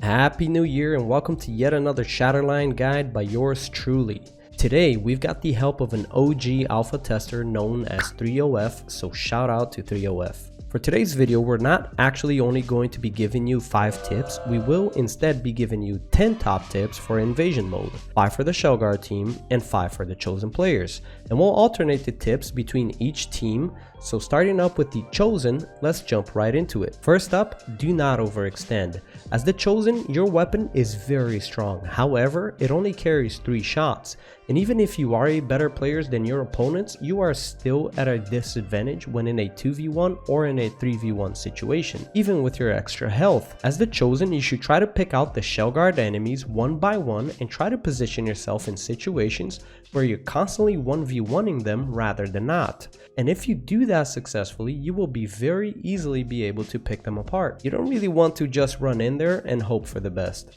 Happy New Year and welcome to yet another Shatterline guide by yours truly. Today we've got the help of an OG alpha tester known as 30F, so shout out to 30F. For today's video, we're not actually only going to be giving you 5 tips, we will instead be giving you 10 top tips for invasion mode, 5 for the Shell Guard team and 5 for the chosen players. And we'll alternate the tips between each team, so starting up with the chosen, let's jump right into it. First up, do not overextend. As the chosen, your weapon is very strong, however, it only carries 3 shots. And even if you are a better player than your opponents, you are still at a disadvantage when in a 2v1 or in a 3v1 situation, even with your extra health. As the chosen, you should try to pick out the Shell Guard enemies one by one and try to position yourself in situations where you're constantly 1v1ing them rather than not. And if you do that successfully, you will be very easily be able to pick them apart. You don't really want to just run in there and hope for the best.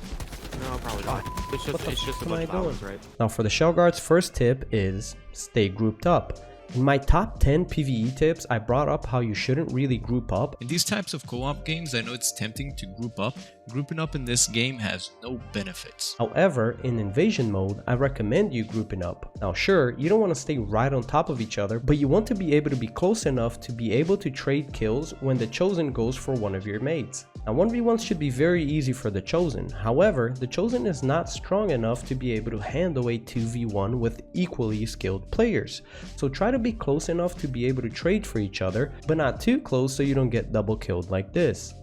No, probably not. It's just a bunch of hours, right? Now for the Shell Guard's first tip is stay grouped up. In my top 10 PvE tips, I brought up how you shouldn't really group up. In these types of co-op games, I know it's tempting to group up. Grouping up in this game has no benefits. However, in invasion mode, I recommend you grouping up. Now sure, you don't want to stay right on top of each other, but you want to be able to be close enough to be able to trade kills when the chosen goes for one of your mates. Now 1v1s should be very easy for the chosen, however, the chosen is not strong enough to be able to handle a 2v1 with equally skilled players. So try to be close enough to be able to trade for each other, but not too close so you don't get double killed like this.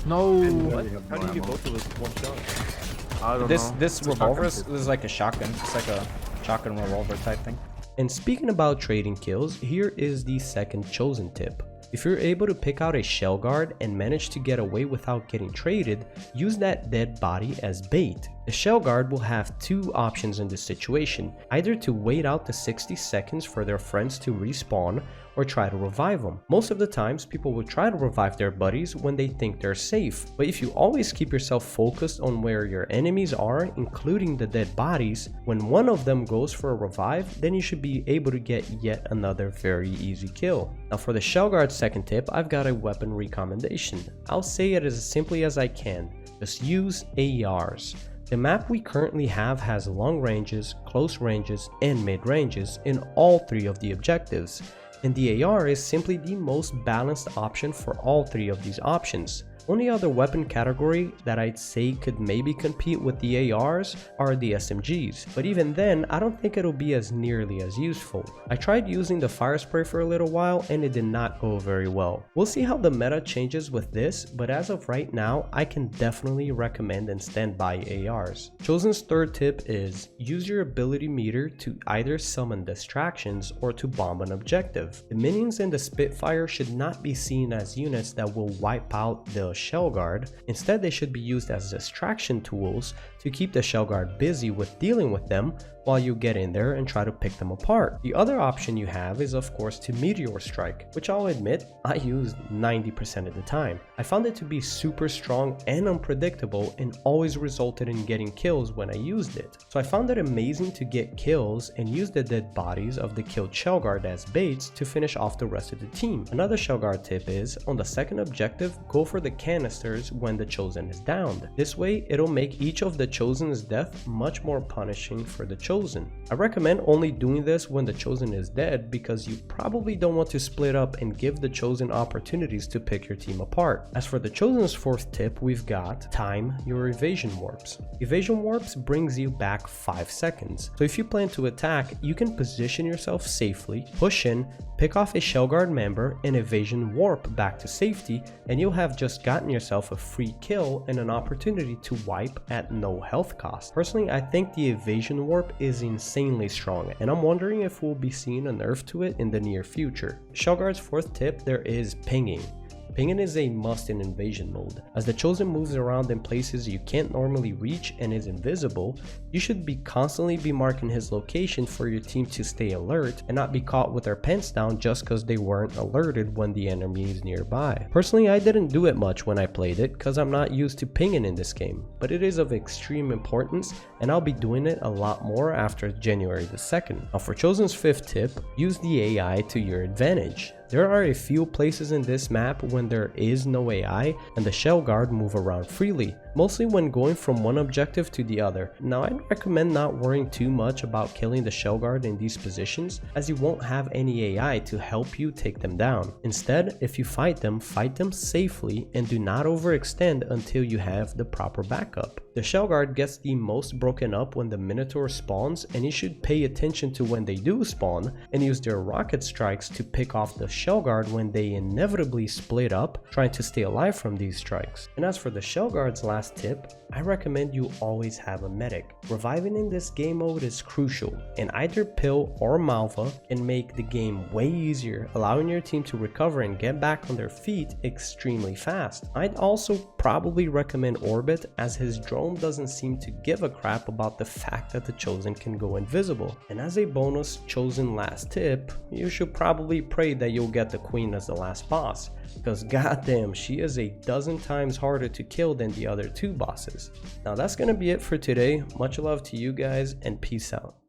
No! What? How do you get both of us with one shot? I don't know. This revolver is like a shotgun. It's like a shotgun revolver type thing. And speaking about trading kills, here is the second chosen tip. If you're able to pick out a Shell Guard and manage to get away without getting traded, use that dead body as bait. The Shell Guard will have 2 options in this situation, either to wait out the 60 seconds for their friends to respawn or try to revive them. Most of the times people will try to revive their buddies when they think they're safe, but if you always keep yourself focused on where your enemies are, including the dead bodies, when one of them goes for a revive, then you should be able to get yet another very easy kill. Now for the Shell Guard's second tip, I've got a weapon recommendation. I'll say it as simply as I can, just use ARs. The map we currently have has long ranges, close ranges, and mid ranges in all 3 of the objectives, and the AR is simply the most balanced option for all 3 of these options. Only other weapon category that I'd say could maybe compete with the ARs are the SMGs, but even then I don't think it'll be as nearly as useful. I tried using the fire spray for a little while and it did not go very well. We'll see how the meta changes with this, but as of right now I can definitely recommend and stand by ARs. Chosen's third tip is use your ability meter to either summon distractions or to bomb an objective. The minions in the Spitfire should not be seen as units that will wipe out the Shell Guard. Instead, they should be used as distraction tools to keep the Shell Guard busy with dealing with them while you get in there and try to pick them apart. The other option you have is of course to meteor strike, which I'll admit I used 90% of the time. I found it to be super strong and unpredictable and always resulted in getting kills when I used it. So I found it amazing to get kills and use the dead bodies of the killed Shell Guard as baits to finish off the rest of the team. Another Shell Guard tip is, on the second objective, go for the canisters when the chosen is downed. This way it'll make each of the chosen's death much more punishing for the chosen. I recommend only doing this when the chosen is dead because you probably don't want to split up and give the chosen opportunities to pick your team apart. As for the chosen's fourth tip, we've got time your evasion warps. Evasion warps brings you back 5 seconds. So if you plan to attack, you can position yourself safely, push in, pick off a Shell Guard member and evasion warp back to safety, and you'll have just gotten yourself a free kill and an opportunity to wipe at no health cost. Personally, I think the evasion warp is insanely strong, and I'm wondering if we'll be seeing a nerf to it in the near future. Shell Guard's fourth tip, there is pinging. Pinging is a must in invasion mode. As the chosen moves around in places you can't normally reach and is invisible, you should be constantly be marking his location for your team to stay alert and not be caught with their pants down just because they weren't alerted when the enemy is nearby. Personally, I didn't do it much when I played it because I'm not used to pinging in this game, but it is of extreme importance and I'll be doing it a lot more after January the 2nd. Now for chosen's fifth tip, use the AI to your advantage. There are a few places in this map when there is no AI and the shell guard move around freely, mostly when going from one objective to the other. Now I'd recommend not worrying too much about killing the shell guard in these positions, as you won't have any AI to help you take them down. Instead, if you fight them safely and do not overextend until you have the proper backup. The shell guard gets the most broken up when the Minotaur spawns, and you should pay attention to when they do spawn and use their rocket strikes to pick off the shell guard when they inevitably split up, trying to stay alive from these strikes. And as for the shell guard's last tip, I recommend you always have a medic. Reviving in this game mode is crucial, and either Pill or Malva can make the game way easier, allowing your team to recover and get back on their feet extremely fast. I'd also probably recommend Orbit, as his drone doesn't seem to give a crap about the fact that the Chosen can go invisible. And as a bonus Chosen last tip, you should probably pray that you'll get the Queen as the last boss, because goddamn, she is a dozen times harder to kill than the other two bosses. Now that's gonna be it for today. Much love to you guys and peace out.